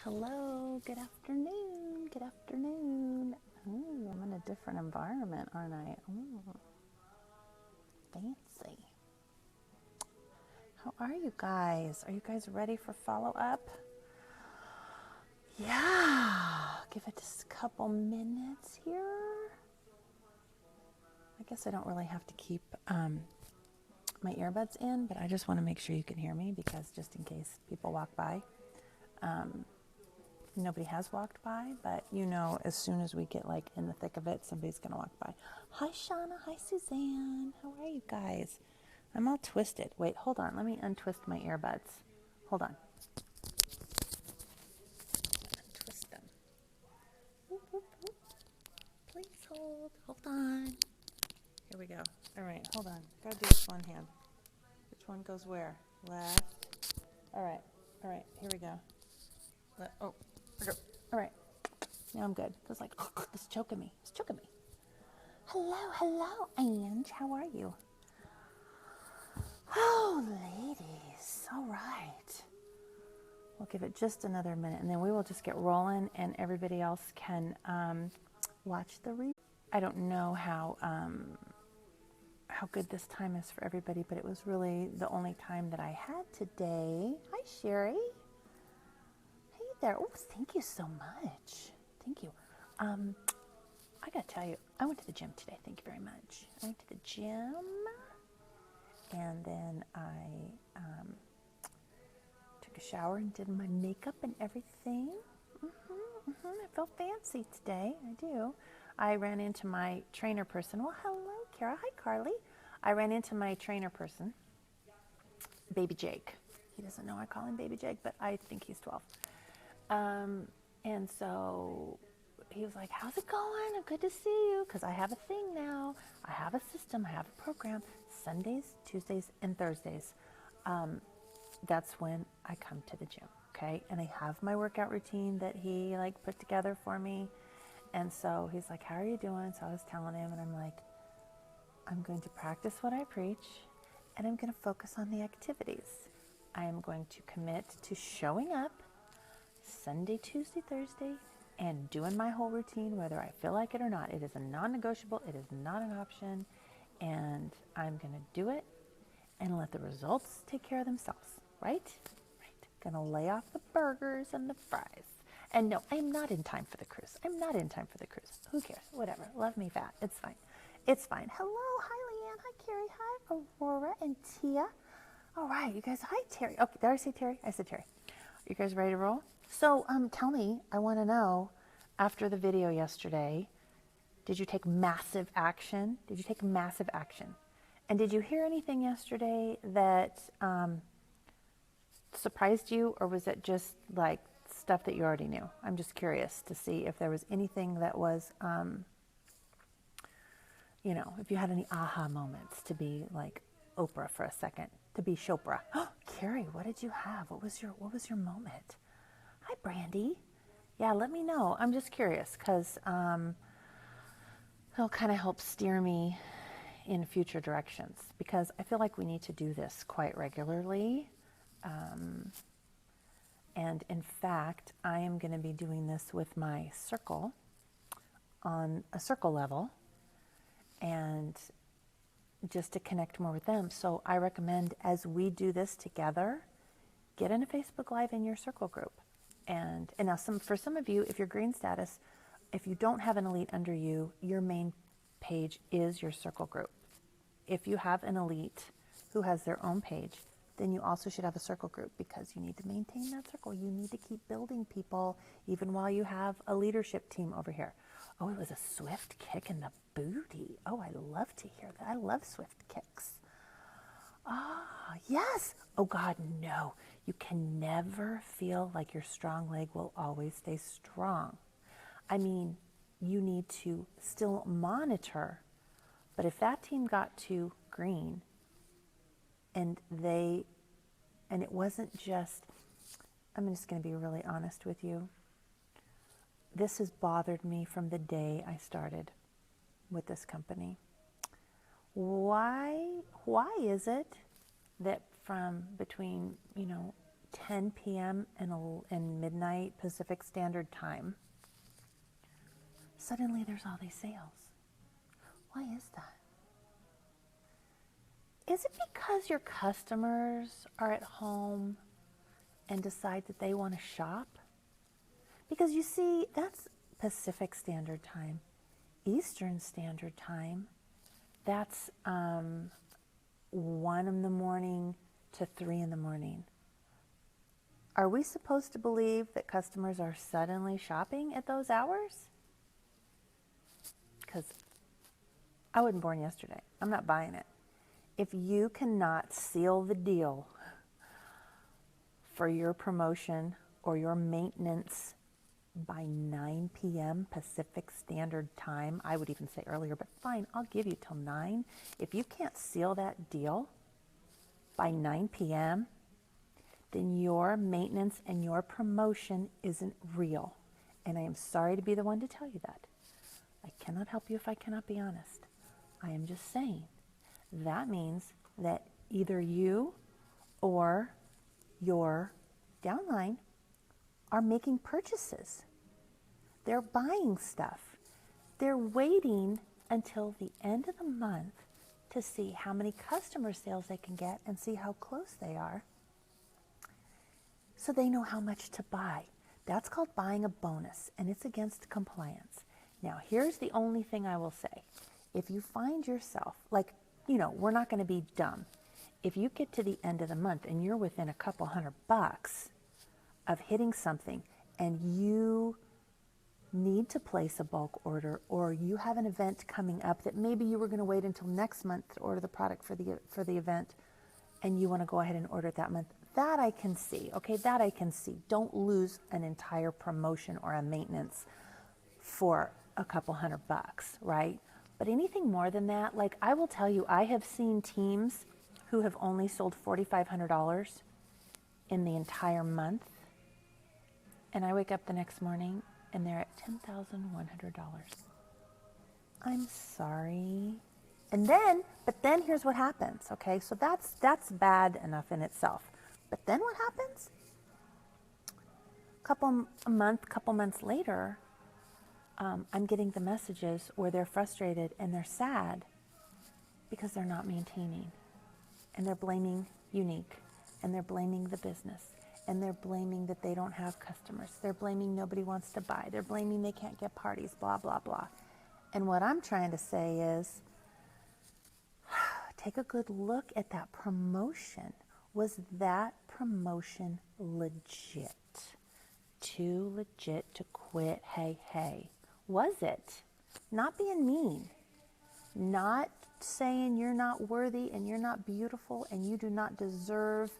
Hello, good afternoon, good afternoon. Ooh, I'm in a different environment, aren't I? Ooh, fancy. How are you guys? Are you guys ready for follow-up? Yeah, give it just a couple minutes here. I guess I don't really have to keep my earbuds in, but I just want to make sure you can hear me because just in case people walk by. Nobody has walked by, but as soon as we get like in the thick of it, somebody's going to walk by. Hi, Shauna. Hi, Suzanne. How are you guys? I'm all twisted. Wait, hold on. Let me untwist my earbuds. Hold on. Untwist them. Whoop, whoop, whoop. Please hold. Hold on. Here we go. All right, hold on. Gotta do this one hand. Which one goes where? Left. All right. Here we go. All right. Now I'm good. It was like, it's choking me. It's choking me. Hello, Ange. How are you? Oh, ladies. All right. We'll give it just another minute, and then we will just get rolling, and everybody else can watch the replay. I don't know how good this time is for everybody, but it was really the only time that I had today. Hi, Sherry. Hey there. Oh, thank you so much. Thank you. I gotta tell you, I went to the gym today. Thank you very much. I went to the gym, and then I took a shower and did my makeup and everything. I felt fancy today. I do. I ran into my trainer person. Well, hello, Kara. Hi, Carly. I ran into my trainer person, Baby Jake. He doesn't know I call him Baby Jake, but I think he's 12. And so he was like, how's it going? Good to see you. Because I have a thing now. I have a system. I have a program. Sundays, Tuesdays, and Thursdays. That's when I come to the gym. Okay. And I have my workout routine that he put together for me. And so he's like, how are you doing? So I was telling him, and I'm like, I'm going to practice what I preach, and I'm going to focus on the activities. I am going to commit to showing up Sunday, Tuesday, Thursday, and doing my whole routine, whether I feel like it or not. It is a non-negotiable. It is not an option. And I'm going to do it and let the results take care of themselves. Right? Going to lay off the burgers and the fries. And no, I am not in time for the cruise. Who cares? Whatever. Love me fat. It's fine. Hello. Hi, Leanne. Hi, Carrie. Hi, Aurora and Tia. All right, you guys. Hi, Terry. Okay, did I say Terry? I said Terry. You guys ready to roll? So tell me, I want to know, after the video yesterday, did you take massive action? And did you hear anything yesterday that surprised you, or was it just like stuff that you already knew? I'm just curious to see if there was anything that was, if you had any aha moments, to be like Oprah for a second, to be Chopra. Oh, Carrie, what did you have? What was your moment? Hi, Brandy. Yeah, let me know. I'm just curious because it'll kind of help steer me in future directions, because I feel like we need to do this quite regularly. And in fact, I am going to be doing this with my circle on a circle level, and just to connect more with them. So I recommend, as we do this together, get in a Facebook Live in your circle group. And now for some of you, if you're green status, if you don't have an elite under you, your main page is your circle group. If you have an elite who has their own page, then you also should have a circle group, because you need to maintain that circle. You need to keep building people even while you have a leadership team over here. Oh, it was a swift kick in the booty. Oh, I love to hear that. I love swift kicks. Ah, yes. Oh, God, no. You can never feel like your strong leg will always stay strong. I mean, you need to still monitor. But if that team got to green, and it wasn't just, I'm just going to be really honest with you. This has bothered me from the day I started with this company. Why is it that from between, 10 p.m. and midnight Pacific Standard Time, suddenly there's all these sales. Why is that? Is it because your customers are at home and decide that they want to shop? Because you see, that's Pacific Standard Time. Eastern Standard Time, that's 1 in the morning to 3 in the morning. Are we supposed to believe that customers are suddenly shopping at those hours? Because I wasn't born yesterday. I'm not buying it. If you cannot seal the deal for your promotion or your maintenance by 9 p.m. Pacific Standard Time, I would even say earlier, but fine, I'll give you till 9. If you can't seal that deal by 9 p.m., then your maintenance and your promotion isn't real. And I am sorry to be the one to tell you that. I cannot help you if I cannot be honest. I am just saying that means that either you or your downline are making purchases. They're buying stuff. They're waiting until the end of the month to see how many customer sales they can get and see how close they are, so they know how much to buy. That's called buying a bonus, and it's against compliance. Now, here's the only thing I will say. If you find yourself, we're not going to be dumb. If you get to the end of the month and you're within a couple $100 of hitting something and you need to place a bulk order, or you have an event coming up that maybe you were going to wait until next month to order the product for the event, and you want to go ahead and order it that month, that I can see, okay? That I can see. Don't lose an entire promotion or a maintenance for a couple $100, right? But anything more than that, I will tell you, I have seen teams who have only sold $4,500 in the entire month, and I wake up the next morning and they're at $10,100. I'm sorry. But then here's what happens, okay? So that's bad enough in itself. But then what happens? Couple months later, I'm getting the messages where they're frustrated and they're sad because they're not maintaining. And they're blaming Younique, and they're blaming the business, and they're blaming that they don't have customers. They're blaming nobody wants to buy. They're blaming they can't get parties, blah, blah, blah. And what I'm trying to say is, take a good look at that promotion. Was that promotion legit? Too legit to quit, hey. Was it? Not being mean. Not saying you're not worthy and you're not beautiful and you do not deserve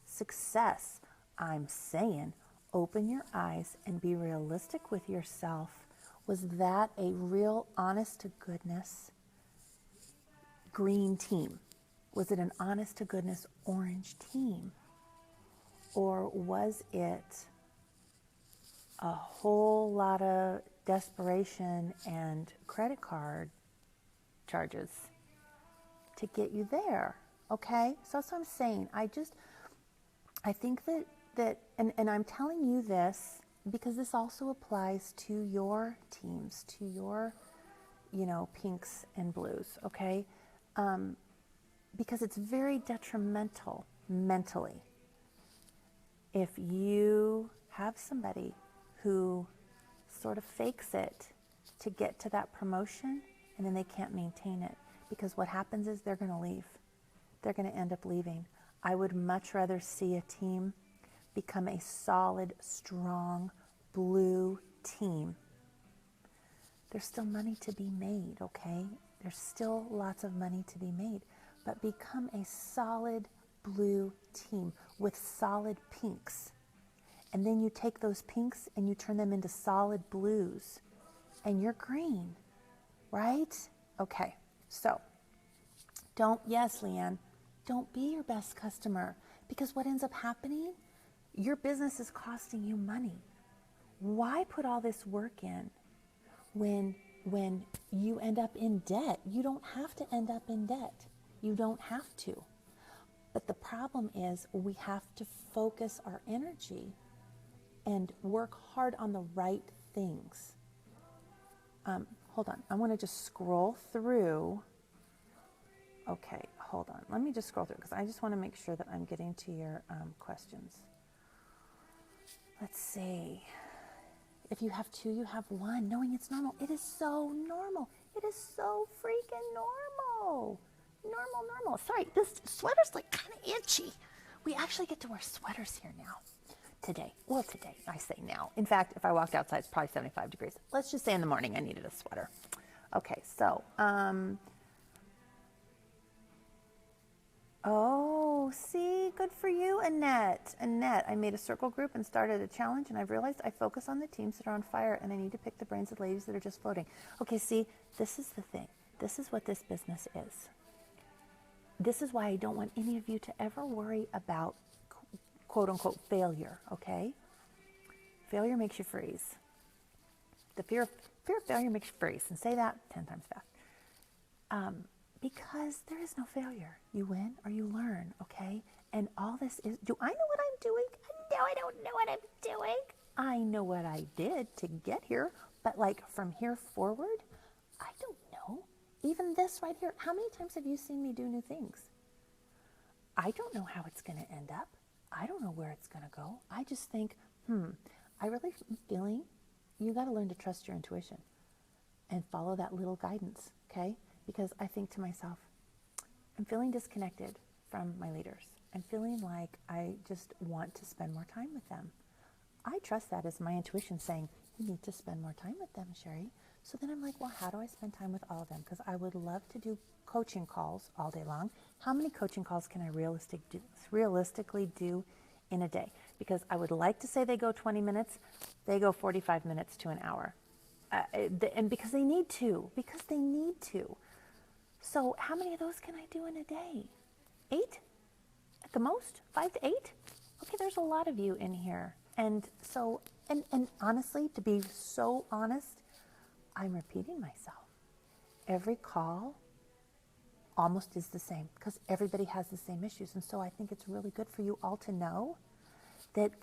success. I'm saying open your eyes and be realistic with yourself. Was that a real honest to goodness green team? Was it an honest to goodness orange team? Or was it a whole lot of desperation and credit card charges to get you there? Okay, so that's what I'm saying. I think that and I'm telling you this because this also applies to your teams, to your, pinks and blues, okay? Because it's very detrimental mentally if you have somebody who sort of fakes it to get to that promotion and then they can't maintain it. Because what happens is they're going to leave. They're going to end up leaving. I would much rather see a team become a solid, strong, blue team. There's still money to be made, okay? There's still lots of money to be made. But become a solid blue team with solid pinks. And then you take those pinks and you turn them into solid blues. And you're green, right? Okay, so yes, Leanne, don't be your best customer, because what ends up happening, your business is costing you money. Why put all this work in when you end up in debt? You don't have to end up in debt. You don't have to. But the problem is we have to focus our energy and work hard on the right things. Hold on, I want to just scroll through. Okay, hold on. Let me just scroll through because I just want to make sure that I'm getting to your questions. Let's see. If you have two, you have one. Knowing it's normal. It is so normal. It is so freaking normal. Normal. Sorry, this sweater's like kind of itchy. We actually get to wear sweaters here now. Today. Well, today, I say now. In fact, if I walked outside, it's probably 75 degrees. Let's just say in the morning I needed a sweater. Okay, so, oh, see, good for you, Annette. Annette, I made a circle group and started a challenge, and I've realized I focus on the teams that are on fire, and I need to pick the brains of ladies that are just floating. Okay, see, this is the thing. This is what this business is. This is why I don't want any of you to ever worry about quote unquote failure, okay? Failure makes you freeze. The fear of failure makes you freeze, and say that 10 times fast. Because there is no failure. You win or you learn, okay? And all this is, do I know what I'm doing? No, I don't know what I'm doing. I know what I did to get here, but like from here forward, I don't know. Even this right here, how many times have you seen me do new things? I don't know how it's going to end up. I don't know where it's going to go. I just think, I really am feeling you got to learn to trust your intuition and follow that little guidance, okay? Because I think to myself, I'm feeling disconnected from my leaders. I'm feeling like I just want to spend more time with them. I trust that as my intuition saying, you need to spend more time with them, Sherry. So then I'm like, well, how do I spend time with all of them? Because I would love to do coaching calls all day long. How many coaching calls can I realistically do in a day? Because I would like to say they go 20 minutes. They go 45 minutes to an hour. And because they need to. So how many of those can I do in a day? 8 at the most? 5 to 8? Okay, there's a lot of you in here. And so, and honestly, to be so honest, I'm repeating myself. Every call almost is the same because everybody has the same issues. And so I think it's really good for you all to know that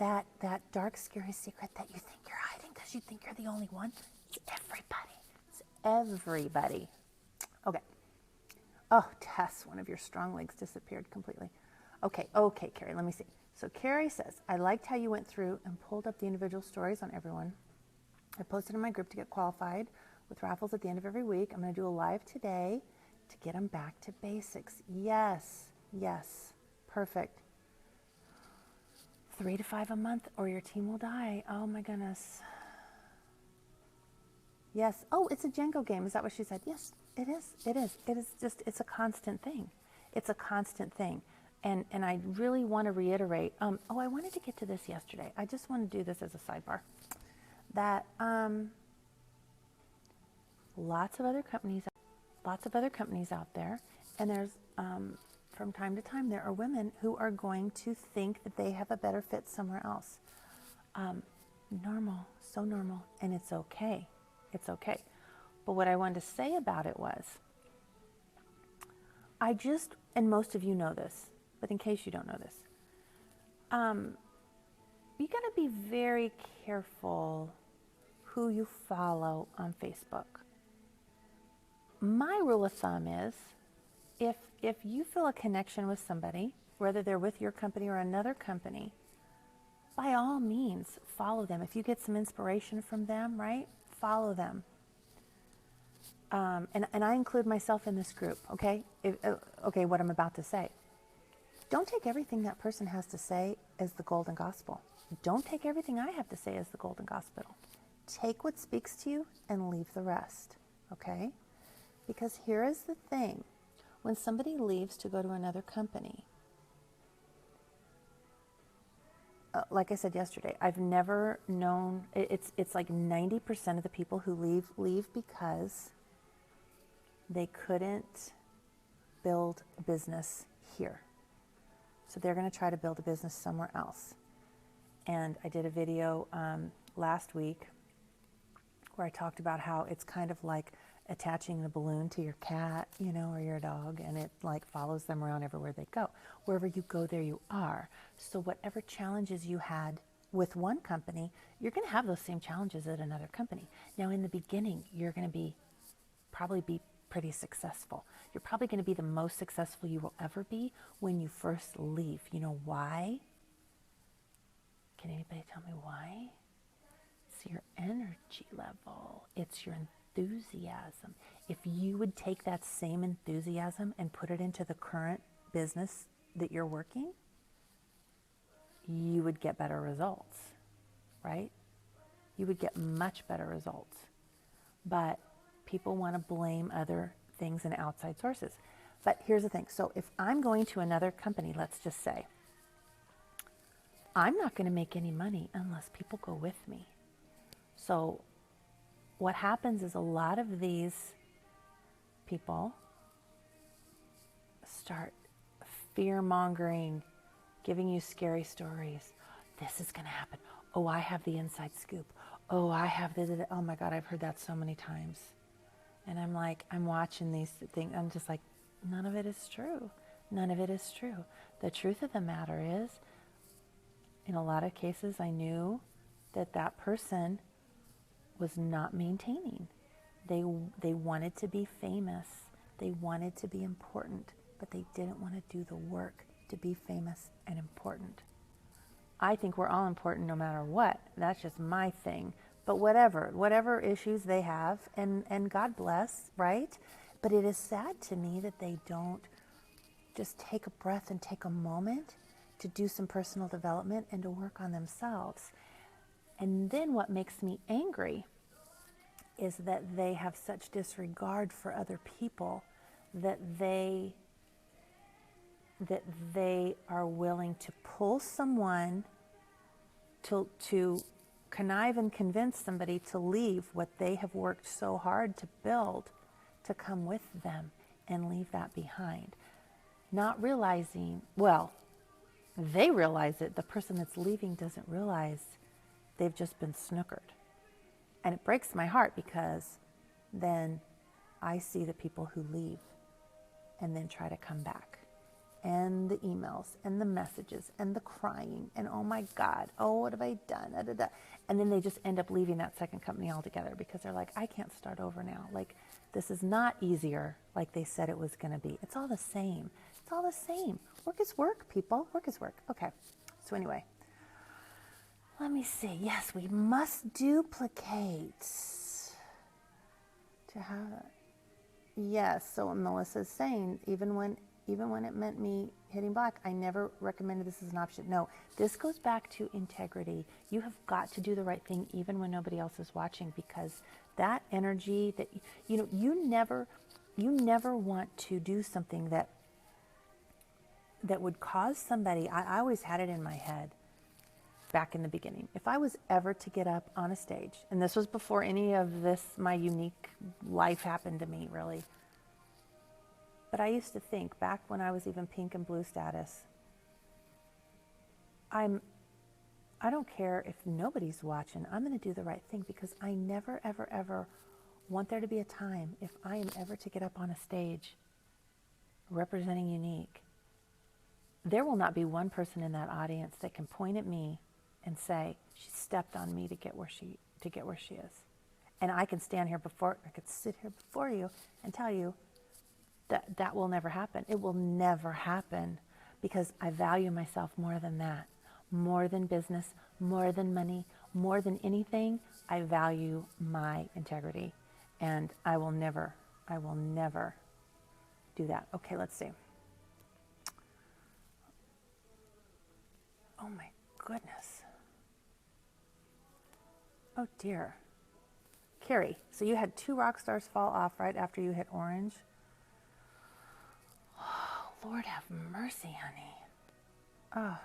dark, scary secret that you think you're hiding because you think you're the only one. It's everybody. It's everybody. Okay. Oh, Tess, one of your strong legs disappeared completely. Okay, Carrie, let me see. So Carrie says, I liked how you went through and pulled up the individual stories on everyone. I posted in my group to get qualified with raffles at the end of every week. I'm going to do a live today to get them back to basics. Yes, perfect. 3 to 5 a month or your team will die. Oh my goodness. Yes. Oh, it's a Django game. Is that what she said? Yes, it is. It is just, it's a constant thing. And I really want to reiterate, I wanted to get to this yesterday. I just want to do this as a sidebar. That lots of other companies out there, and there's from time to time there are women who are going to think that they have a better fit somewhere else. Normal, so normal, and it's okay. But what I wanted to say about it was, and most of you know this, but in case you don't know this, you got to be very careful who you follow on Facebook. My rule of thumb is, if you feel a connection with somebody, whether they're with your company or another company, by all means, follow them. If you get some inspiration from them, right, follow them. And I include myself in this group, okay? What I'm about to say. Don't take everything that person has to say as the golden gospel. Don't take everything I have to say as the golden gospel. Take what speaks to you and leave the rest, okay? Because here is the thing. When somebody leaves to go to another company, like I said yesterday, I've never known, it's like 90% of the people who leave because they couldn't build a business here. So they're going to try to build a business somewhere else. And I did a video last week where I talked about how it's kind of like attaching the balloon to your cat, you know, or your dog, and it like follows them around everywhere they go. Wherever you go, there you are. So whatever challenges you had with one company, you're going to have those same challenges at another company. Now, in the beginning, you're going to probably be pretty successful. You're probably going to be the most successful you will ever be when you first leave. You know why? Can anybody tell me why? It's your energy level. It's your enthusiasm. If you would take that same enthusiasm and put it into the current business that you're working, you would get better results, right? You would get much better results. But people want to blame other things and outside sources. But here's the thing. So if I'm going to another company, let's just say, I'm not going to make any money unless people go with me. So what happens is a lot of these people start fear-mongering, giving you scary stories. This is going to happen. Oh, I have the inside scoop. Oh, I have the, oh my God, I've heard that so many times. And I'm like, I'm watching these things. I'm just like, none of it is true. None of it is true. The truth of the matter is, in a lot of cases, I knew that that person was not maintaining. They wanted to be famous. They wanted to be important, but they didn't want to do the work to be famous and important. I think we're all important no matter what. That's just my thing. But whatever issues they have, and God bless, right? But it is sad to me that they don't just take a breath and take a moment to do some personal development and to work on themselves. And then what makes me angry is that they have such disregard for other people that they are willing to pull someone to connive and convince somebody to leave what they have worked so hard to build, to come with them and leave that behind. Not realizing, well, they realize it. The person that's leaving doesn't realize they've just been snookered. And it breaks my heart because then I see the people who leave and then try to come back. And the emails and the messages and the crying and oh my God, oh, what have I done? Da, da, da. And then they just end up leaving that second company altogether because they're like, I can't start over now. Like, this is not easier like they said it was going to be. It's all the same. It's all the same. Work is work, people. Work is work. Okay. So anyway, let me see. Yes, we must duplicate to have. Yes. So what Melissa's saying, even when it meant me hitting black, I never recommended this as an option. No, this goes back to integrity. You have got to do the right thing even when nobody else is watching, because that energy that, you never want to do something that would cause somebody. I always had it in my head back in the beginning. If I was ever to get up on a stage, and this was before any of this, my Younique life happened to me, really. But I used to think, back when I was even pink and blue status, I don't care if nobody's watching, I'm going to do the right thing, because I never, ever, ever want there to be a time, if I am ever to get up on a stage representing Younique, there will not be one person in that audience that can point at me and say, she stepped on me to get where she is. And I can stand here I could sit here before you and tell you, that will never happen. It will never happen, because I value myself more than that. More than business, more than money, more than anything, I value my integrity. And I will never do that. Okay, let's see. Oh my goodness. Oh dear. Carrie, so you had 2 rock stars fall off right after you hit orange? Lord have mercy, honey. Oh,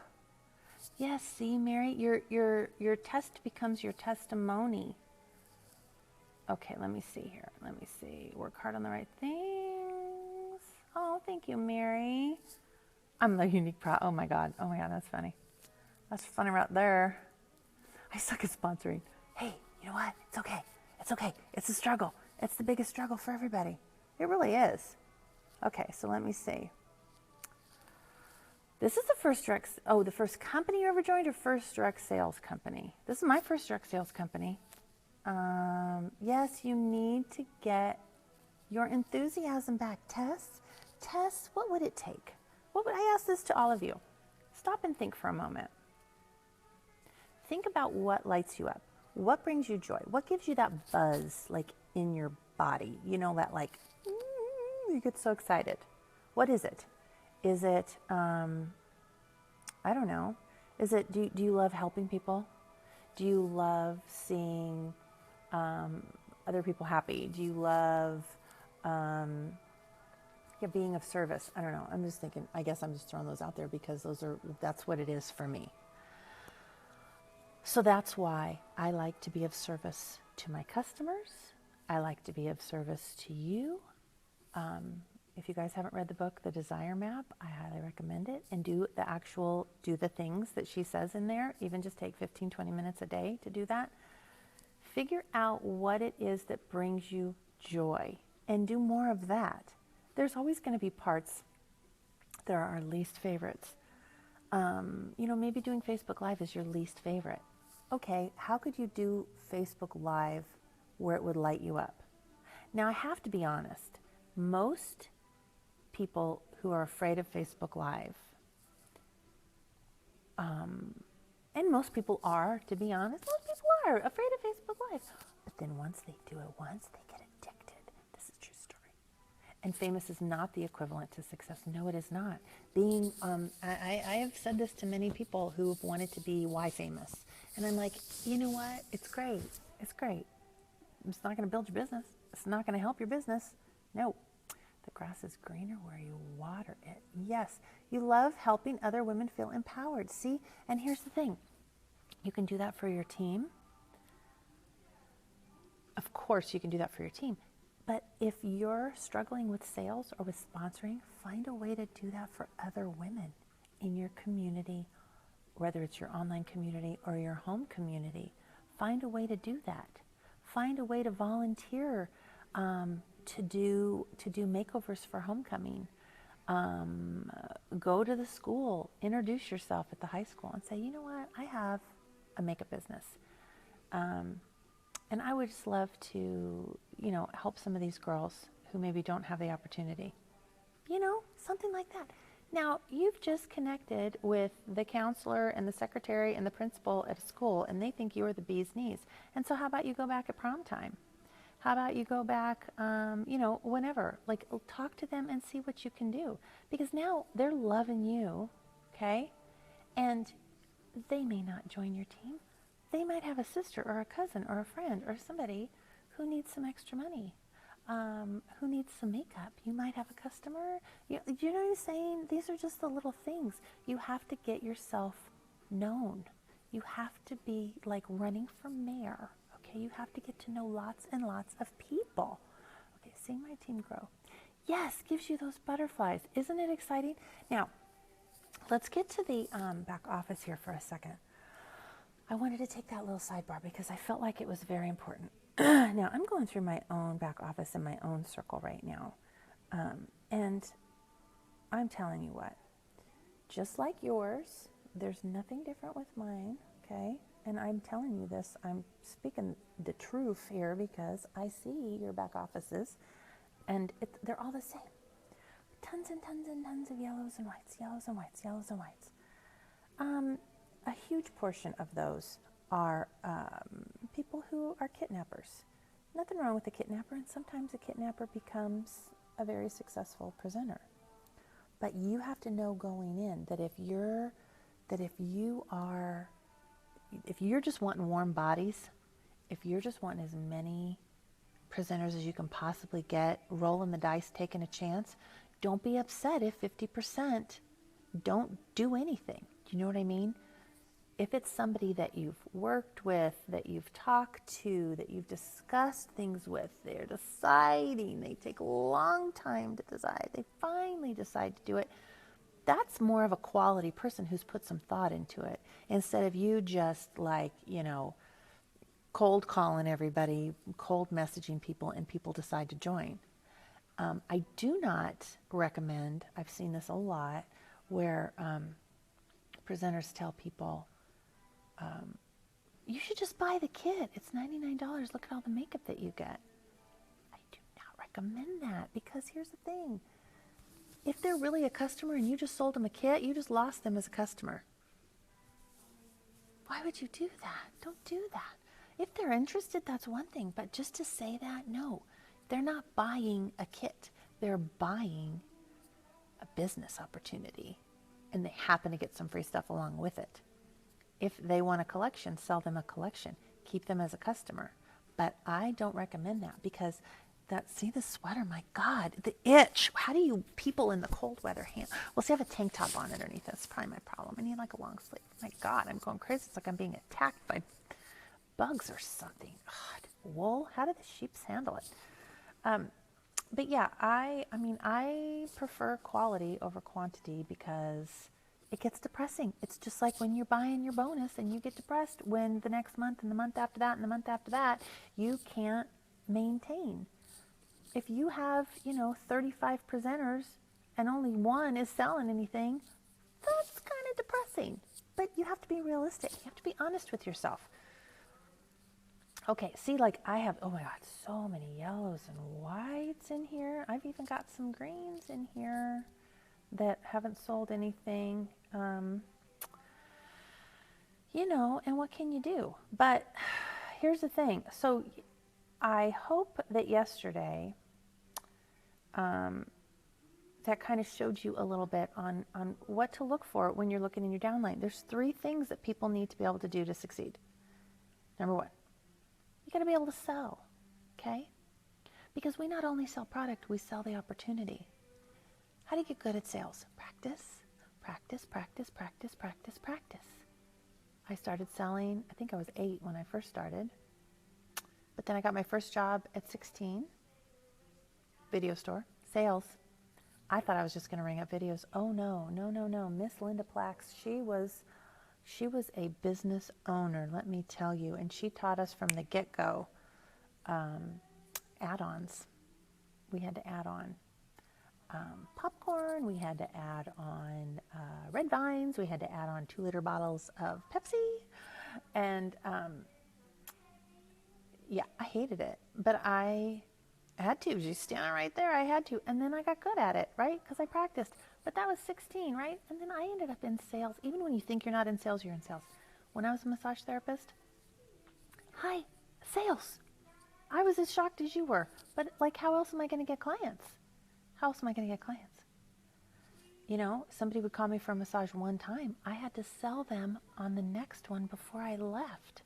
yes. See, Mary, your test becomes your testimony. Okay, let me see here. Let me see. Work hard on the right things. Oh, thank you, Mary. I'm the Younique pro. Oh my God, that's funny. That's funny right there. I suck at sponsoring. Hey, you know what? It's okay. It's okay. It's a struggle. It's the biggest struggle for everybody. It really is. Okay, so let me see. This is the first the first company you ever joined, or first direct sales company? This is my first direct sales company. Yes, you need to get your enthusiasm back. Tess, what would it take? What would I ask this to all of you? Stop and think for a moment. Think about what lights you up. What brings you joy? What gives you that buzz, like in your body? You know, that like, you get so excited. What is it? Is it, I don't know. Is it, do you love helping people? Do you love seeing other people happy? Do you love being of service? I don't know. I'm just thinking, I guess I'm just throwing those out there because that's what it is for me. So that's why I like to be of service to my customers. I like to be of service to you. If you guys haven't read the book, The Desire Map, I highly recommend it. And do the things that she says in there. Even just take 15, 20 minutes a day to do that. Figure out what it is that brings you joy and do more of that. There's always going to be parts that are our least favorites. Maybe doing Facebook Live is your least favorite. Okay, how could you do Facebook Live where it would light you up? Now, I have to be honest. Most people who are afraid of Facebook Live, and most people are, to be honest, most people are afraid of Facebook Live. But then once they do it once, they get addicted. This is a true story. And famous is not the equivalent to success. No, it is not. Being, I have said this to many people who have wanted to be why famous. And I'm like, you know what? It's great. It's great. It's not going to build your business. It's not going to help your business. No. The grass is greener where you water it. Yes, you love helping other women feel empowered. See? And here's the thing. You can do that for your team. Of course, you can do that for your team. But if you're struggling with sales or with sponsoring, find a way to do that for other women in your community, whether it's your online community or your home community. Find a way to do that. Find a way to volunteer to do makeovers for homecoming. Go to the school, introduce yourself at the high school and say, you know what, I have a makeup business. And I would just love to, help some of these girls who maybe don't have the opportunity. Something like that. Now, you've just connected with the counselor and the secretary and the principal at a school, and they think you're the bee's knees. And so how about you go back at prom time? How about you go back, whenever? Like, talk to them and see what you can do. Because now they're loving you, okay? And they may not join your team. They might have a sister or a cousin or a friend or somebody who needs some extra money, who needs some makeup. You might have a customer. You know what I'm saying? These are just the little things. You have to get yourself known. You have to be like running for mayor. Okay, you have to get to know lots and lots of people. Okay, seeing my team grow. Yes, gives you those butterflies. Isn't it exciting? Now, let's get to the back office here for a second. I wanted to take that little sidebar because I felt like it was very important. Now, I'm going through my own back office in my own circle right now. And I'm telling you what, just like yours, there's nothing different with mine, okay? And I'm telling you this, I'm speaking the truth here because I see your back offices and they're all the same. Tons and tons and tons of yellows and whites, yellows and whites, yellows and whites. A huge portion of those are people who are kidnappers. Nothing wrong with a kidnapper, and sometimes a kidnapper becomes a very successful presenter. But you have to know going in that if you're just wanting warm bodies, if you're just wanting as many presenters as you can possibly get, rolling the dice, taking a chance, don't be upset if 50% don't do anything. Do you know what I mean? If it's somebody that you've worked with, that you've talked to, that you've discussed things with, they're deciding, they take a long time to decide, they finally decide to do it, that's more of a quality person who's put some thought into it, instead of you just like, cold calling everybody, cold messaging people, and people decide to join. I do not recommend, I've seen this a lot, where presenters tell people, you should just buy the kit. It's $99. Look at all the makeup that you get. I do not recommend that, because here's the thing. If they're really a customer and you just sold them a kit, you just lost them as a customer. Why would you do that? Don't do that. If they're interested, that's one thing, but just to say that, no. They're not buying a kit. They're buying a business opportunity, and they happen to get some free stuff along with it. If they want a collection, sell them a collection. Keep them as a customer. But I don't recommend that, because see the sweater, my God, the itch. How do you people in the cold weather well, see, I have a tank top on underneath. That's probably my problem. I need like a long sleeve. My God, I'm going crazy. It's like I'm being attacked by bugs or something. God, wool, how do the sheeps handle it? But yeah, I mean, I prefer quality over quantity, because it gets depressing. It's just like when you're buying your bonus and you get depressed when the next month and the month after that and the month after that, you can't maintain. If you have, 35 presenters and only one is selling anything, that's kind of depressing. But you have to be realistic. You have to be honest with yourself. Okay, see, like I have, oh my God, so many yellows and whites in here. I've even got some greens in here that haven't sold anything. And what can you do? But here's the thing. So I hope that yesterday that kind of showed you a little bit on what to look for when you're looking in your downline. There's 3 things that people need to be able to do to succeed. Number 1, you got to be able to sell, okay? Because we not only sell product, we sell the opportunity. How do you get good at sales? Practice, practice, practice, practice, practice, practice. I started selling, I think I was 8 when I first started. But then I got my first job at 16, video store, sales. I thought I was just going to ring up videos. Oh no, no, no, no. Miss Linda Plax, she was a business owner, let me tell you. And she taught us from the get-go add-ons. We had to add on popcorn. We had to add on red vines. We had to add on 2-liter bottles of Pepsi. And yeah, I hated it. But I had to. She's standing right there. I had to. And then I got good at it, right? Because I practiced. But that was 16, right? And then I ended up in sales. Even when you think you're not in sales, you're in sales. When I was a massage therapist, hi, sales. I was as shocked as you were. But like, how else am I going to get clients? How else am I going to get clients? Somebody would call me for a massage one time. I had to sell them on the next one before I left.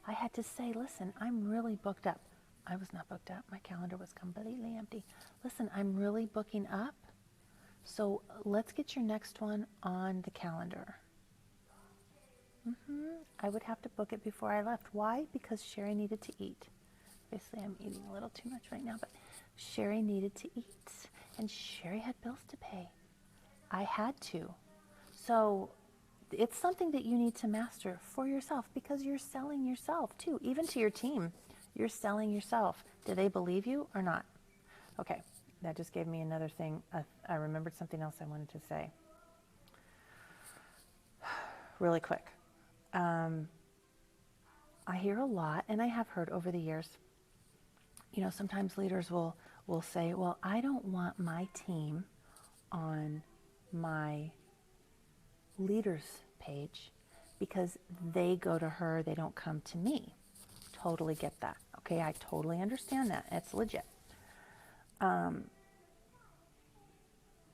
I had to say, listen, I'm really booked up. I was not booked up. My calendar was completely empty. Listen, I'm really booking up. So let's get your next one on the calendar. I would have to book it before I left. Why? Because Sherry needed to eat. Obviously, I'm eating a little too much right now, but Sherry needed to eat, and Sherry had bills to pay. I had to. So it's something that you need to master for yourself, because you're selling yourself too, even to your team. You're selling yourself. Do they believe you or not? Okay, that just gave me another thing. I remembered something else I wanted to say. Really quick. I hear a lot, and I have heard over the years, sometimes leaders will say, well, I don't want my team on my leaders page because they go to her, they don't come to me. Totally get that. Okay, I totally understand that. It's legit.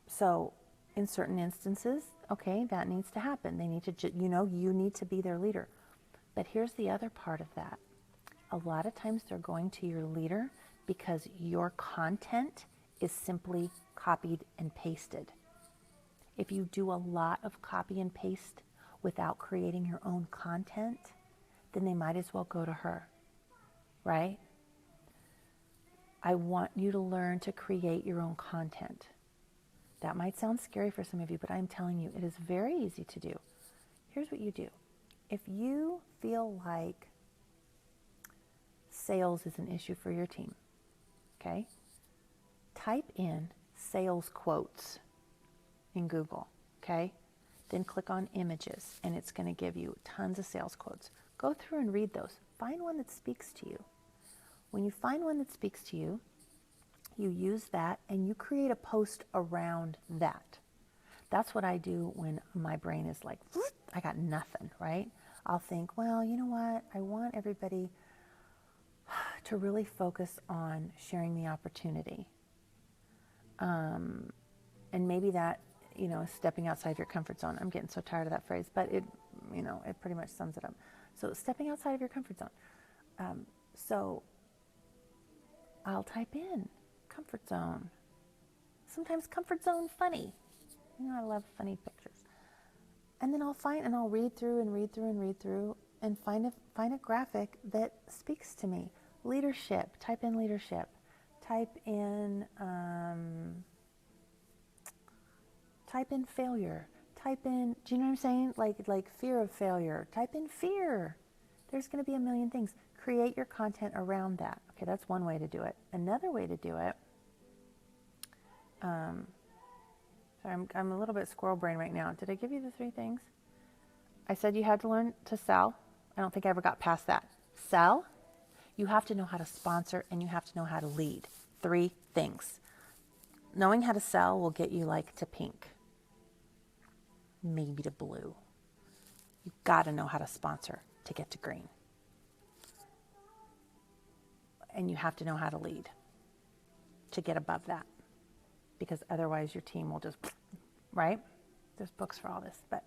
So in certain instances, okay, that needs to happen. They need to, you need to be their leader. But here's the other part of that. A lot of times they're going to your leader because your content is simply copied and pasted. If you do a lot of copy and paste without creating your own content, then they might as well go to her, right? I want you to learn to create your own content. That might sound scary for some of you, but I'm telling you, it is very easy to do. Here's what you do. If you feel like sales is an issue for your team, okay? Type in sales quotes in Google, okay? Then click on images, and it's going to give you tons of sales quotes. Go through and read those. Find one that speaks to you. When you find one that speaks to you, you use that and you create a post around that. That's what I do when my brain is like, I got nothing, right? I'll think, well, you know what? I want everybody to really focus on sharing the opportunity. And maybe that, is stepping outside your comfort zone. I'm getting so tired of that phrase, but it pretty much sums it up. So stepping outside of your comfort zone. So I'll type in comfort zone. Sometimes comfort zone funny. I love funny pictures. And then I'll read through and find a graphic that speaks to me. Leadership, type in leadership. Type in failure. Type in, do you know what I'm saying? Like fear of failure. Type in fear. There's going to be a million things. Create your content around that. Okay, that's one way to do it. Another way to do it, sorry, I'm a little bit squirrel brain right now. Did I give you the 3 things? I said you had to learn to sell. I don't think I ever got past that. Sell, you have to know how to sponsor, and you have to know how to lead. 3 things. Knowing how to sell will get you to pink, maybe to blue. You've got to know how to sponsor to get to green. And you have to know how to lead to get above that, because otherwise your team will just, right? There's books for all this. But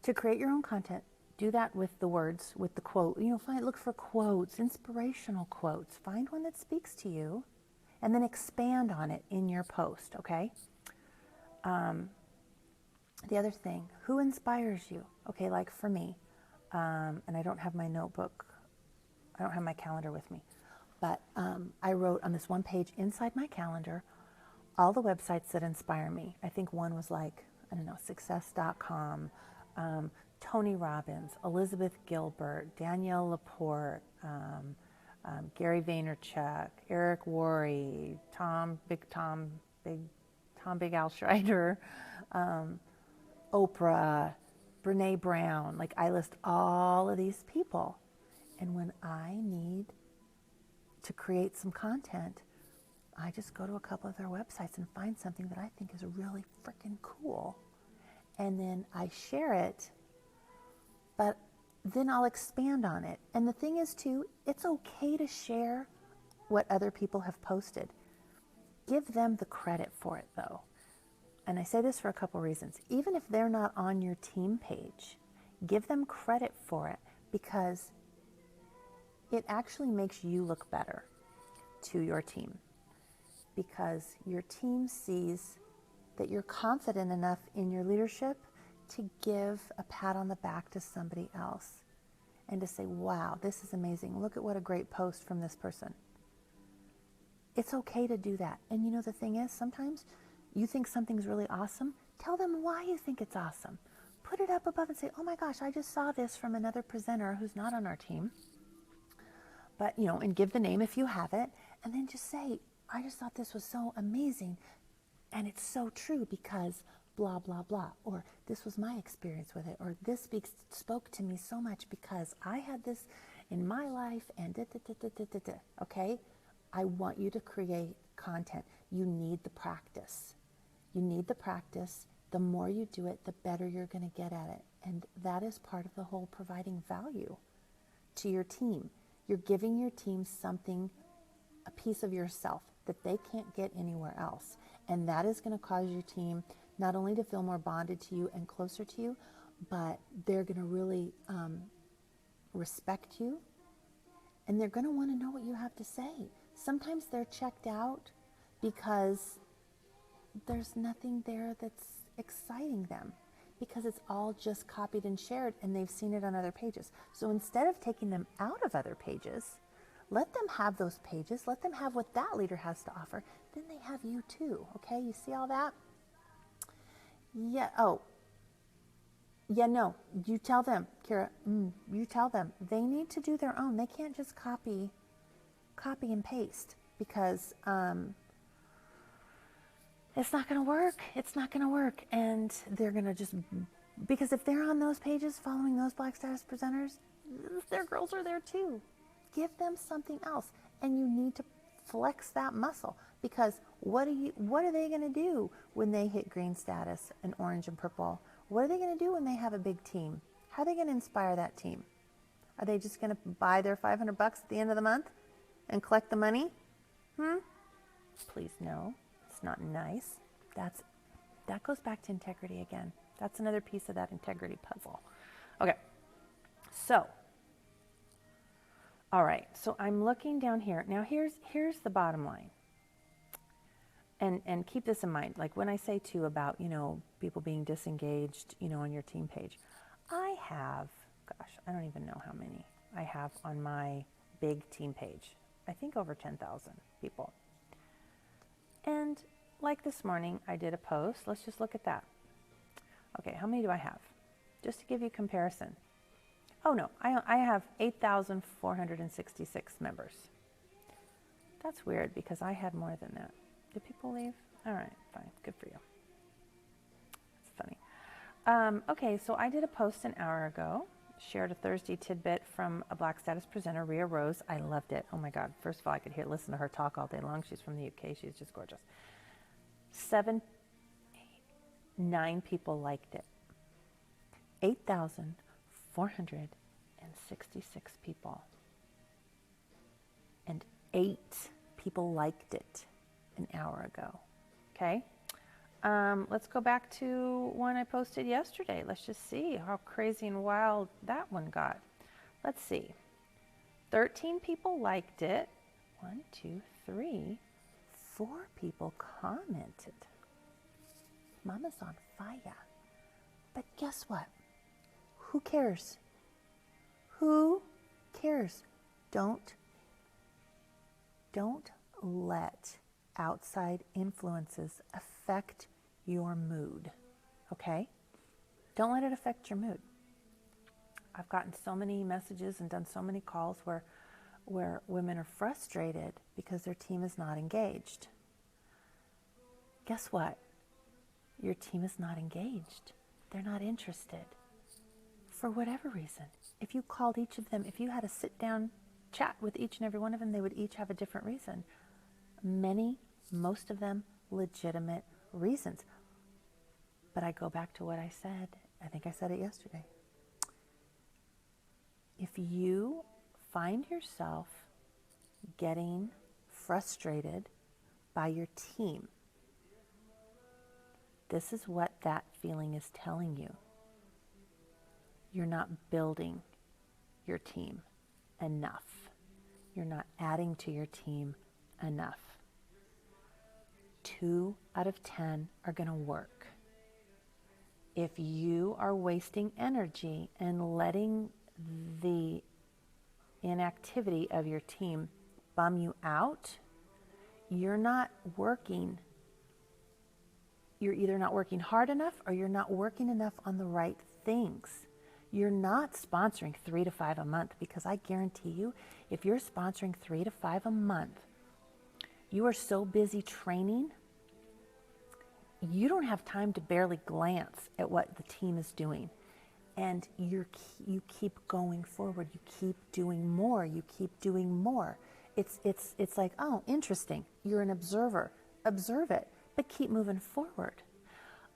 to create your own content, do that with the words, with the quote. Look for quotes, inspirational quotes. Find one that speaks to you, and then expand on it in your post, okay? The other thing, who inspires you? Okay, like for me, and I don't have my notebook, I don't have my calendar with me, but I wrote on this one page inside my calendar all the websites that inspire me. I think one was success.com, Tony Robbins, Elizabeth Gilbert, Danielle Laporte, Gary Vaynerchuk, Eric Worre, Tom Big Al Schreider, Oprah, Brene Brown. I list all of these people. And when I need to create some content, I just go to a couple of their websites and find something that I think is really freaking cool. And then I share it, but then I'll expand on it. And the thing is too, it's okay to share what other people have posted. Give them the credit for it though. And I say this for a couple reasons. Even if they're not on your team page, give them credit for it, because it actually makes you look better to your team, because your team sees that you're confident enough in your leadership to give a pat on the back to somebody else and to say, wow, this is amazing. Look at what a great post from this person. It's okay to do that. And the thing is, sometimes you think something's really awesome. Tell them why you think it's awesome. Put it up above and say, oh my gosh, I just saw this from another presenter who's not on our team. But, and give the name if you have it. And then just say, I just thought this was so amazing. And it's so true because blah, blah, blah. Or this was my experience with it. Or this spoke to me so much because I had this in my life and da. Okay? I want you to create content. You need the practice. You need the practice. The more you do it, the better you're going to get at it. And that is part of the whole providing value to your team. You're giving your team something, a piece of yourself that they can't get anywhere else. And that is going to cause your team not only to feel more bonded to you and closer to you, but they're going to really respect you. And they're going to want to know what you have to say. Sometimes they're checked out because there's nothing there that's exciting them, because it's all just copied and shared and they've seen it on other pages. So instead of taking them out of other pages, let them have those pages, let them have what that leader has to offer, then they have you too, okay? You see all that? Yeah, Yeah, no, you tell them, Kira, you tell them they need to do their own. They can't just copy and paste because it's not going to work. It's not going to work. And they're going to just, because if they're on those pages following those Black status presenters, their girls are there too. Give them something else. And you need to flex that muscle, because what are they going to do when they hit green status and orange and purple? What are they going to do when they have a big team? How are they going to inspire that team? Are they just going to buy their $500 at the end of the month and collect the money? Please no. It's not nice. That goes back to integrity again. That's another piece of that integrity puzzle. Okay. So, all right. So I'm looking down here. Now here's the bottom line. And keep this in mind. Like when I say too about, people being disengaged, on your team page, I have, gosh, I don't even know how many I have on my big team page. I think over 10,000 people. And like this morning, I did a post. Let's just look at that. Okay, how many do I have? Just to give you comparison. Oh no, I have 8,466 members. That's weird because I had more than that. Did people leave? All right, fine, good for you. That's funny. Okay, so I did a post an hour ago, shared a Thursday tidbit from a Black status presenter, Rhea Rose. I loved it. Oh my God, first of all, I could listen to her talk all day long. She's from the UK, she's just gorgeous. 9 people liked it. 8,466 people. And 8 people liked it an hour ago. Okay? Let's go back to one I posted yesterday. Let's just see how crazy and wild that one got. Let's see. 13 people liked it. 1, 2, 3, 4 people commented. Mama's on fire. But guess what? Who cares? Who cares? Don't let outside influences affect your mood, okay? Don't let it affect your mood. I've gotten so many messages and done so many calls where women are frustrated because their team is not engaged. Guess what? Your team is not engaged. They're not interested. For whatever reason. If you called each of them, if you had a sit-down chat with each and every one of them, they would each have a different reason. Most of them, legitimate reasons. But I go back to what I said. I think I said it yesterday. If you find yourself getting frustrated by your team, this is what that feeling is telling you. You're not building your team enough. You're not adding to your team enough. 2 out of 10 are going to work. If you are wasting energy and letting the inactivity of your team bum you out, you're not working. You're either not working hard enough or you're not working enough on the right things. You're not sponsoring 3 to 5 a month, because I guarantee you, if you're sponsoring 3 to 5 a month, you are so busy training, you don't have time to barely glance at what the team is doing. And you keep going forward. You keep doing more. You keep doing more. It's like, oh, interesting. You're an observer. Observe it, but keep moving forward.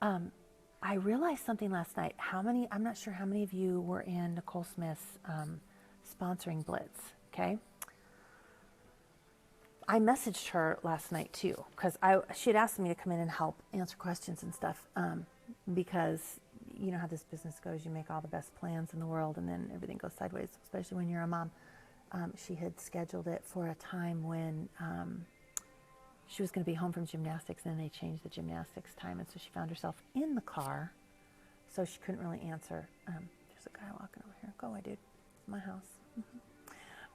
I realized something last night. I'm not sure how many of you were in Nicole Smith's sponsoring blitz, okay? I messaged her last night too, because she had asked me to come in and help answer questions and stuff, because you know how this business goes. You make all the best plans in the world and then everything goes sideways, especially when you're a mom. She had scheduled it for a time when she was going to be home from gymnastics, and then they changed the gymnastics time, and so she found herself in the car, so she couldn't really answer. There's a guy walking over here. Go away, dude. It's my house.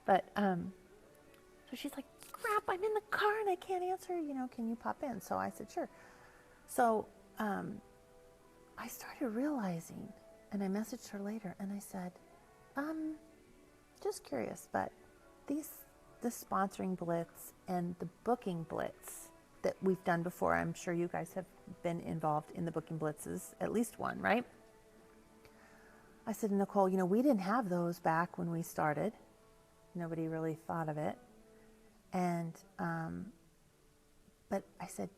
But so she's like, crap, I'm in the car and I can't answer. Can you pop in? So I said, sure. So I started realizing And I messaged her later and I said, just curious, but this sponsoring blitz and the booking blitz that we've done before, I'm sure you guys have been involved in the booking blitzes, at least one, right? I said, Nicole, we didn't have those back when we started. Nobody really thought of it. And, but I said,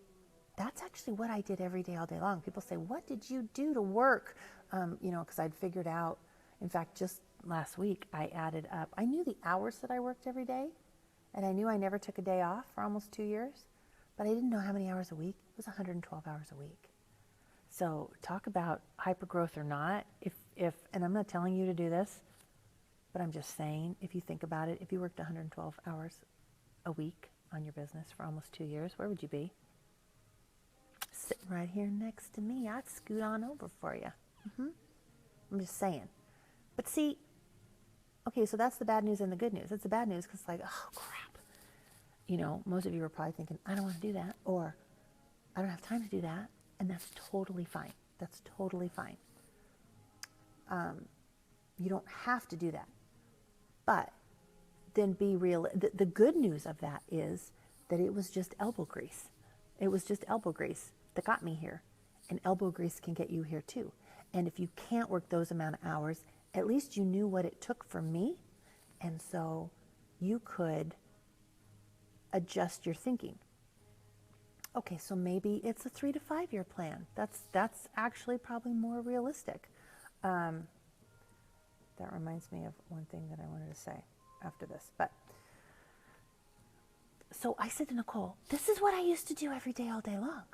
that's actually what I did every day, all day long. People say, what did you do to work? Because I'd figured out, in fact, just last week, I added up. I knew the hours that I worked every day, and I knew I never took a day off for almost 2 years, but I didn't know how many hours a week. It was 112 hours a week. So talk about hypergrowth or not. If and I'm not telling you to do this, but I'm just saying, if you think about it, if you worked 112 hours a week on your business for almost 2 years, where would you be? Sitting right here next to me. I'd scoot on over for you. I'm just saying. But see, okay, so that's the bad news and the good news. It's the bad news because it's like, oh, crap. Most of you are probably thinking, I don't want to do that, or I don't have time to do that, and that's totally fine. That's totally fine. You don't have to do that. But then be real. The good news of that is that it was just elbow grease. It was just elbow grease that got me here. And elbow grease can get you here too. And if you can't work those amount of hours, at least you knew what it took for me. And so you could adjust your thinking. Okay, so maybe it's a 3 to 5 year plan. That's actually probably more realistic. That reminds me of one thing that I wanted to say after this. But so I said to Nicole, this is what I used to do every day, all day long.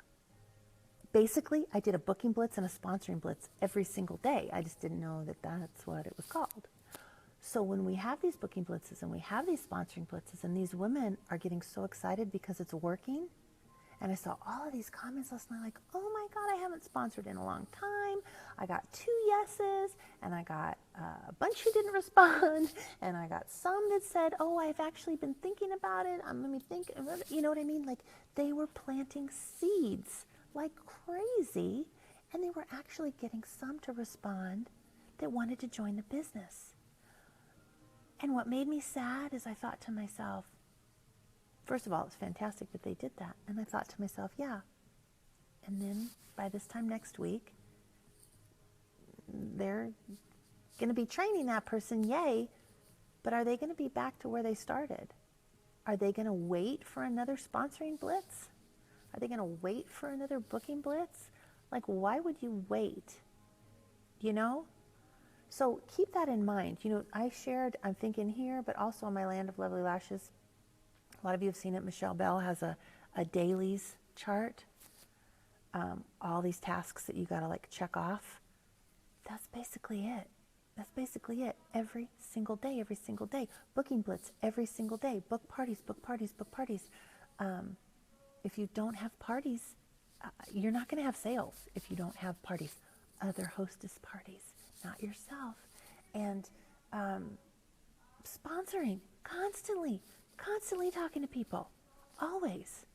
Basically, I did a booking blitz and a sponsoring blitz every single day. I just didn't know that that's what it was called. So when we have these booking blitzes and we have these sponsoring blitzes and these women are getting so excited because it's working, and I saw all of these comments last night like, oh my God, I haven't sponsored in a long time. I got 2 yeses, and I got a bunch who didn't respond, and I got some that said, oh, I've actually been thinking about it. Let me think. You know what I mean? Like they were planting seeds like crazy, and they were actually getting some to respond that wanted to join the business. And what made me sad is I thought to myself, first of all, it's fantastic that they did that. And I thought to myself, yeah. And then by this time next week, they're going to be training that person, yay. But are they going to be back to where they started? Are they going to wait for another sponsoring blitz? Are they going to wait for another booking blitz? Like, why would you wait? So keep that in mind. I shared, I'm thinking here, but also on my Land of Lovely Lashes, a lot of you have seen it. Michelle Bell has a dailies chart. All these tasks that you got to check off. That's basically it. That's basically it. Every single day. Booking blitz every single day. Book parties. If you don't have parties, you're not going to have sales if you don't have parties. Other hostess parties, not yourself. And sponsoring constantly talking to people, always.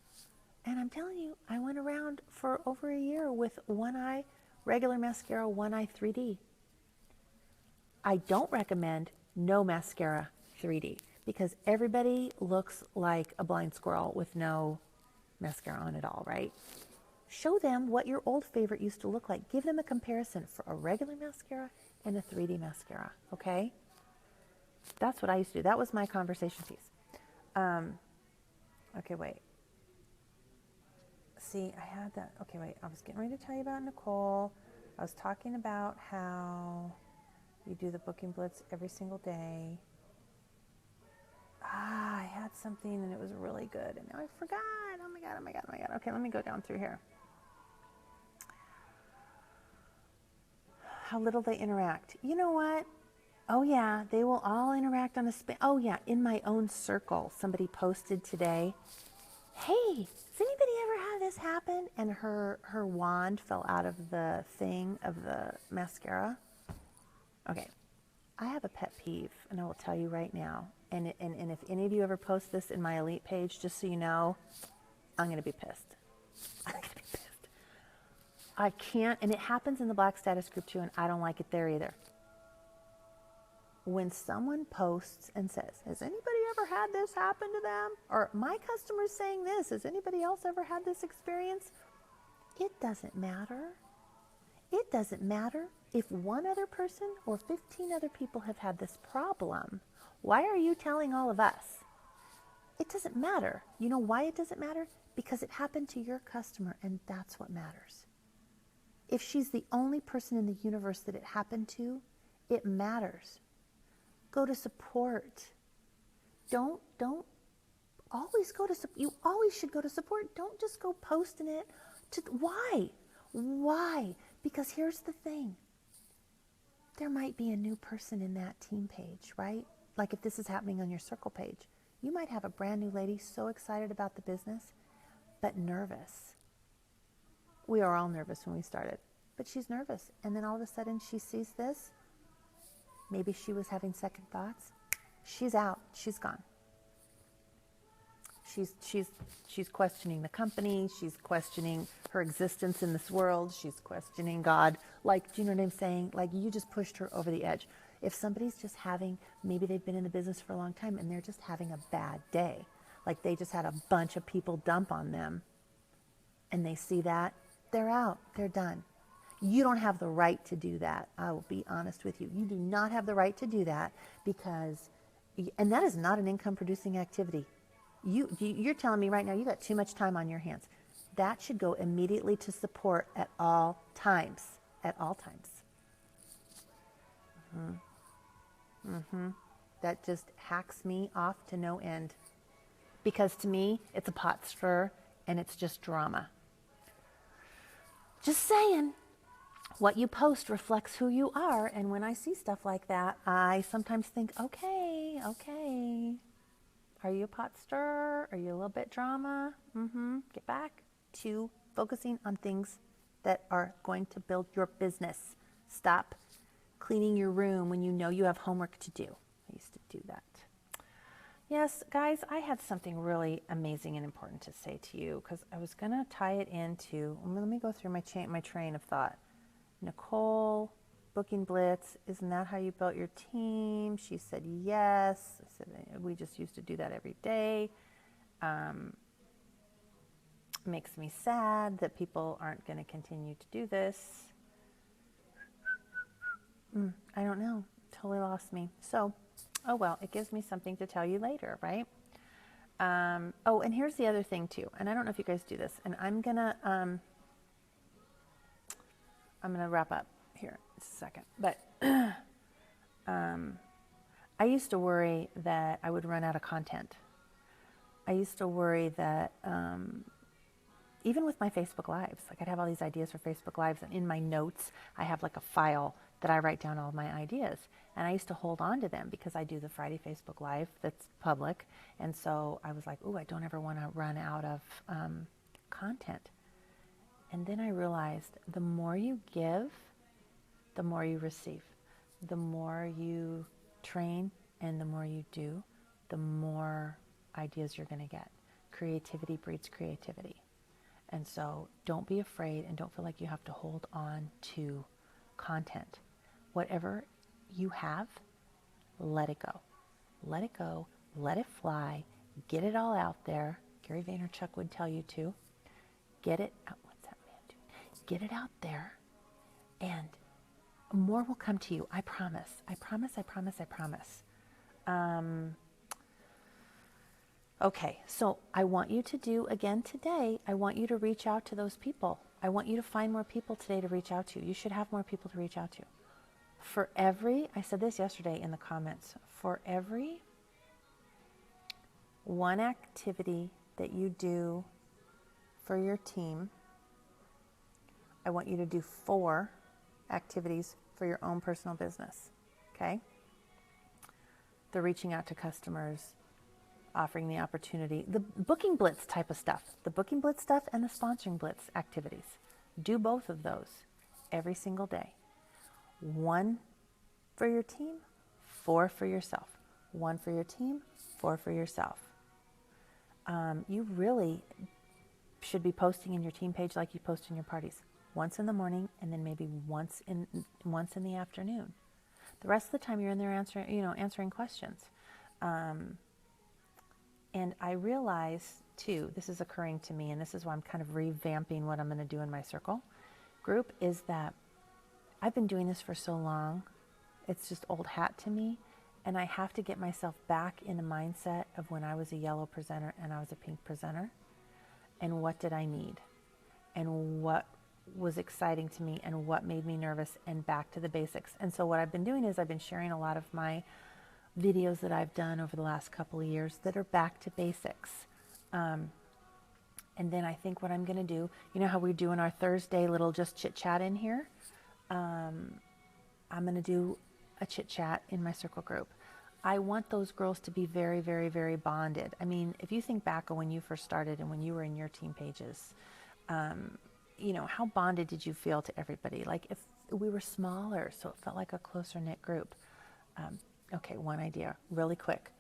And I'm telling you, I went around for over a year with one eye, regular mascara, one eye 3D. I don't recommend no mascara 3D because everybody looks like a blind squirrel with no mascara on at all, right? Show them what your old favorite used to look like. Give them a comparison for a regular mascara and a 3D mascara, okay? That's what I used to do. That was my conversation piece. Okay, wait. See, I had that. Okay, wait. I was getting ready to tell you about Nicole. I was talking about how you do the booking blitz every single day. I had something and it was really good. And now I forgot. Oh my God. Okay, let me go down through here. How little they interact. You know what? Oh yeah, they will all interact on a oh yeah, in my own circle. Somebody posted today, hey, does anybody ever have this happen? And her wand fell out of the thing of the mascara. Okay, I have a pet peeve, and I will tell you right now. And if any of you ever post this in my Elite page, just so you know, I'm going to be pissed. I'm going to be pissed. I can't, and it happens in the Black status group too, and I don't like it there either. When someone posts and says, has anybody ever had this happen to them? Or my customer's saying this, has anybody else ever had this experience? It doesn't matter. It doesn't matter if one other person or 15 other people have had this problem. Why are you telling all of us? It doesn't matter. You know why it doesn't matter? Because it happened to your customer, and that's what matters. If she's the only person in the universe that it happened to, it matters. Go to support. Don't always go to support. You always should go to support. Don't just go posting it. Why? Why? Because here's the thing. There might be a new person in that team page, right? Like if this is happening on your circle page, you might have a brand new lady so excited about the business, but nervous. We are all nervous when we started, but she's nervous. And then all of a sudden she sees this. Maybe she was having second thoughts. She's out. She's gone. She's questioning the company. She's questioning her existence in this world. She's questioning God. Like, do you know what I'm saying? Like, you just pushed her over the edge. If somebody's just having, maybe they've been in the business for a long time and they're just having a bad day, like they just had a bunch of people dump on them, and they see that, they're out. They're done. You don't have the right to do that. I will be honest with you. You do not have the right to do that because, and that is not an income producing activity. You're telling me right now you got too much time on your hands. That should go immediately to support at all times. At all times. That just hacks me off to no end. Because to me, it's a pot stir and it's just drama. Just saying. What you post reflects who you are, and when I see stuff like that, I sometimes think, okay. Are you a pot stirrer? Are you a little bit drama? Get back to focusing on things that are going to build your business. Stop cleaning your room when you know you have homework to do. I used to do that. Yes, guys, I had something really amazing and important to say to you because I was going to tie it into, let me go through my train of thought. Nicole, Booking Blitz, isn't that how you built your team? She said yes. I said we just used to do that every day. Makes me sad that people aren't going to continue to do this. I don't know. Totally lost me. So, oh well, it gives me something to tell you later, right? Oh, and here's the other thing too. And I don't know if you guys do this. And I'm gonna wrap up here in a second. But I used to worry that I would run out of content. I used to worry that even with my Facebook Lives, like I'd have all these ideas for Facebook Lives, and in my notes, I have like a file that I write down all of my ideas. And I used to hold on to them because I do the Friday Facebook Live that's public. And so I was like, ooh, I don't ever want to run out of content. And then I realized the more you give, the more you receive. The more you train and the more you do, the more ideas you're going to get. Creativity breeds creativity. And so don't be afraid and don't feel like you have to hold on to content. Whatever you have, let it go. Let it go. Let it fly. Get it all out there. Gary Vaynerchuk would tell you to. Get it out. What's that man doing? Get it out there, and more will come to you. I promise. I promise. I promise. I promise. Okay, so I want you to do again today. I want you to reach out to those people. I want you to find more people today to reach out to. You should have more people to reach out to. For every, I said this yesterday in the comments, for every one activity that you do for your team, I want you to do 4 activities for your own personal business, okay? The reaching out to customers, offering the opportunity, the Booking Blitz type of stuff, the Booking Blitz stuff and the Sponsoring Blitz activities. Do both of those every single day. 1 for your team, 4 for yourself. 1 for your team, 4 for yourself. You really should be posting in your team page like you post in your parties. once in the morning, and then maybe once in the afternoon. The rest of the time you're in there answering questions. And I realize too, this is occurring to me, and this is why I'm kind of revamping what I'm going to do in my circle group, is that I've been doing this for so long. It's just old hat to me. And I have to get myself back in the mindset of when I was a yellow presenter and I was a pink presenter. And what did I need? And what was exciting to me and what made me nervous, and back to the basics. And so what I've been doing is I've been sharing a lot of my videos that I've done over the last couple of years that are back to basics. And then I think what I'm going to do, you know how we're doing our Thursday little just chit chat in here? I'm going to do a chit chat in my circle group. I want those girls to be very, very, very bonded. I mean, if you think back on when you first started and when you were in your team pages, how bonded did you feel to everybody? Like if we were smaller, so it felt like a closer knit group. Okay, one idea, really quick.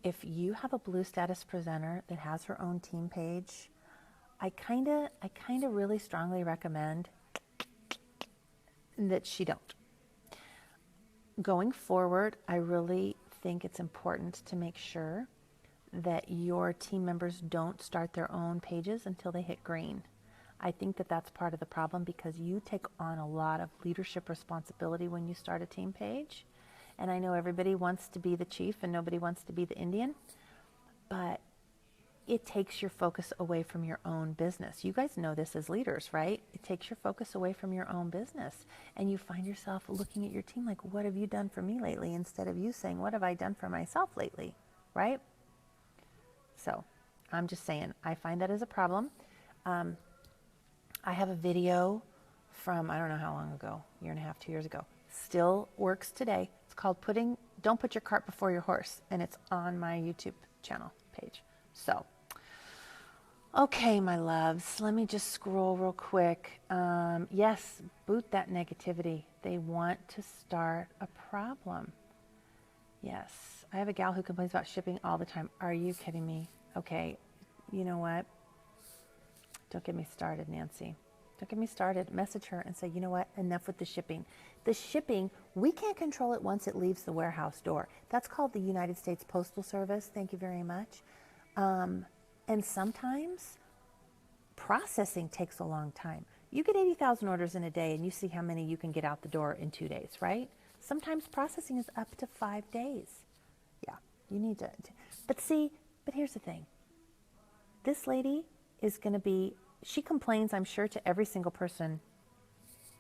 If you have a blue status presenter that has her own team page, I kind of really strongly recommend that she don't. Going forward, I really think it's important to make sure that your team members don't start their own pages until they hit green. I think that that's part of the problem, because you take on a lot of leadership responsibility when you start a team page. And I know everybody wants to be the chief and nobody wants to be the Indian, but it takes your focus away from your own business. You guys know this as leaders, right? It takes your focus away from your own business, and you find yourself looking at your team like, what have you done for me lately? Instead of you saying, what have I done for myself lately, right? So I'm just saying, I find that as a problem. I have a video from, I don't know how long ago, year and a half, 2 years ago, still works today. It's called Don't Put Your Cart Before Your Horse, and it's on my YouTube channel page. So, okay, my loves, let me just scroll real quick. Yes, boot that negativity. They want to start a problem. Yes, I have a gal who complains about shipping all the time. Are you kidding me? Okay, you know what? Don't get me started, Nancy. Don't get me started. Message her and say, you know what? Enough with the shipping. The shipping, we can't control it once it leaves the warehouse door. That's called the United States Postal Service. Thank you very much. And sometimes processing takes a long time. You get 80,000 orders in a day and you see how many you can get out the door in 2 days, right? Sometimes processing is up to 5 days. Yeah, you need to. But here's the thing. This lady is going to be, she complains, I'm sure, to every single person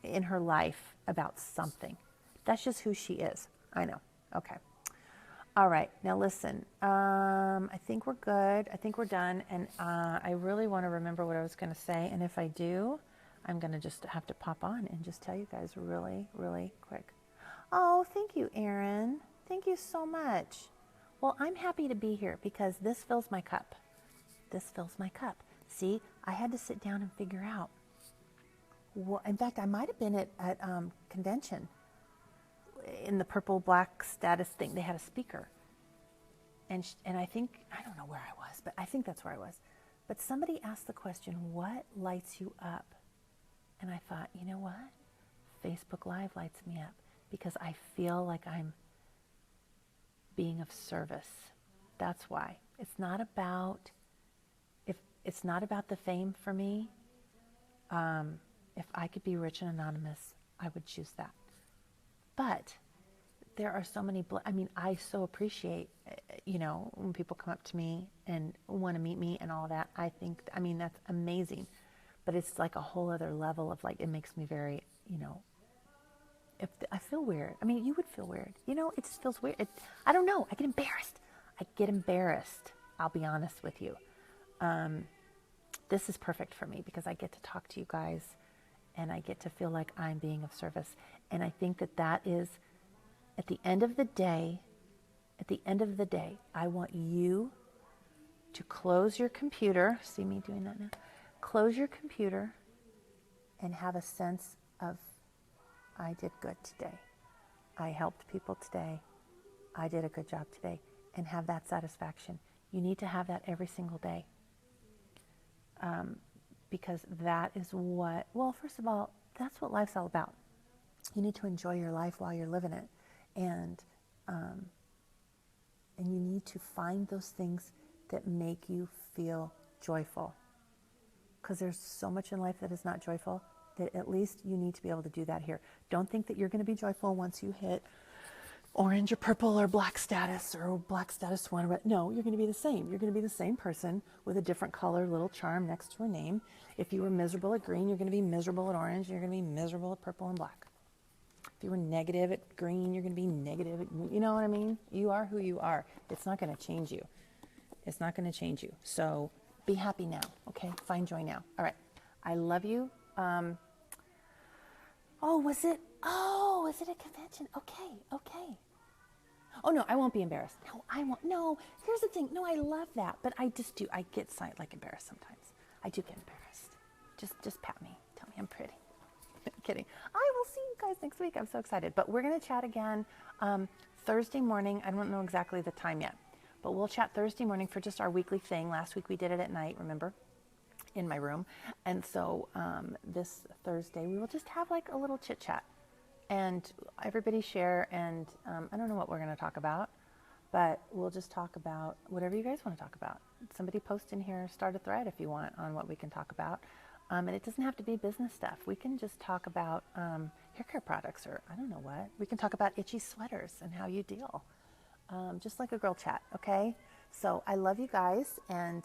in her life about something. That's just who she is. I know. Okay. All right. Now listen, I think we're good. I think we're done. And I really want to remember what I was going to say. And if I do, I'm going to just have to pop on and just tell you guys really, really quick. Oh, thank you, Erin. Thank you so much. Well, I'm happy to be here because this fills my cup. This fills my cup. See, I had to sit down and figure out. Well, in fact, I might have been at convention in the purple black status thing. They had a speaker, and I think, I don't know where I was, but I think that's where I was. But somebody asked the question, "What lights you up?" And I thought, you know what? Facebook Live lights me up because I feel like I'm being of service. That's why. It's not about the fame for me. If I could be rich and anonymous, I would choose that. But there are so many, I so appreciate, when people come up to me and want to meet me and all that. I think, that's amazing. But it's like a whole other level of it makes me very, I feel weird. You would feel weird. It just feels weird. I don't know. I get embarrassed. I'll be honest with you. This is perfect for me because I get to talk to you guys and I get to feel like I'm being of service. And I think that is, at the end of the day, I want you to close your computer. See me doing that now? Close your computer and have a sense of, I did good today. I helped people today. I did a good job today. And have that satisfaction. You need to have that every single day. because that is what, well, first of all, that's what life's all about. You need to enjoy your life while you're living it. And you need to find those things that make you feel joyful. Because there's so much in life that is not joyful, that at least you need to be able to do that here. Don't think that you're going to be joyful once you hit orange or purple or black status or black status 1. No, you're going to be the same. You're going to be the same person with a different color, little charm next to a name. If you were miserable at green, you're going to be miserable at orange. You're going to be miserable at purple and black. If you were negative at green, you're going to be negative at, you know what I mean? You are who you are. It's not going to change you. It's not going to change you. So be happy now, okay? Find joy now. All right. I love you. Was it a convention? Okay. Oh, no, I won't be embarrassed. No, I won't. No, here's the thing. No, I love that. But I just do. I get embarrassed sometimes. I do get embarrassed. Just pat me. Tell me I'm pretty. I'm kidding. I will see you guys next week. I'm so excited. But we're going to chat again Thursday morning. I don't know exactly the time yet. But we'll chat Thursday morning for just our weekly thing. Last week we did it at night, remember? In my room. And so this Thursday we will just have like a little chit chat. And everybody share, and I don't know what we're going to talk about, but we'll just talk about whatever you guys want to talk about. Somebody post in here, start a thread if you want on what we can talk about. And it doesn't have to be business stuff. We can just talk about hair care products, or I don't know what. We can talk about itchy sweaters and how you deal. Just like a girl chat, okay? So I love you guys, and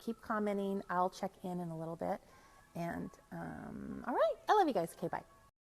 keep commenting. I'll check in a little bit. And all right, I love you guys. Okay, bye.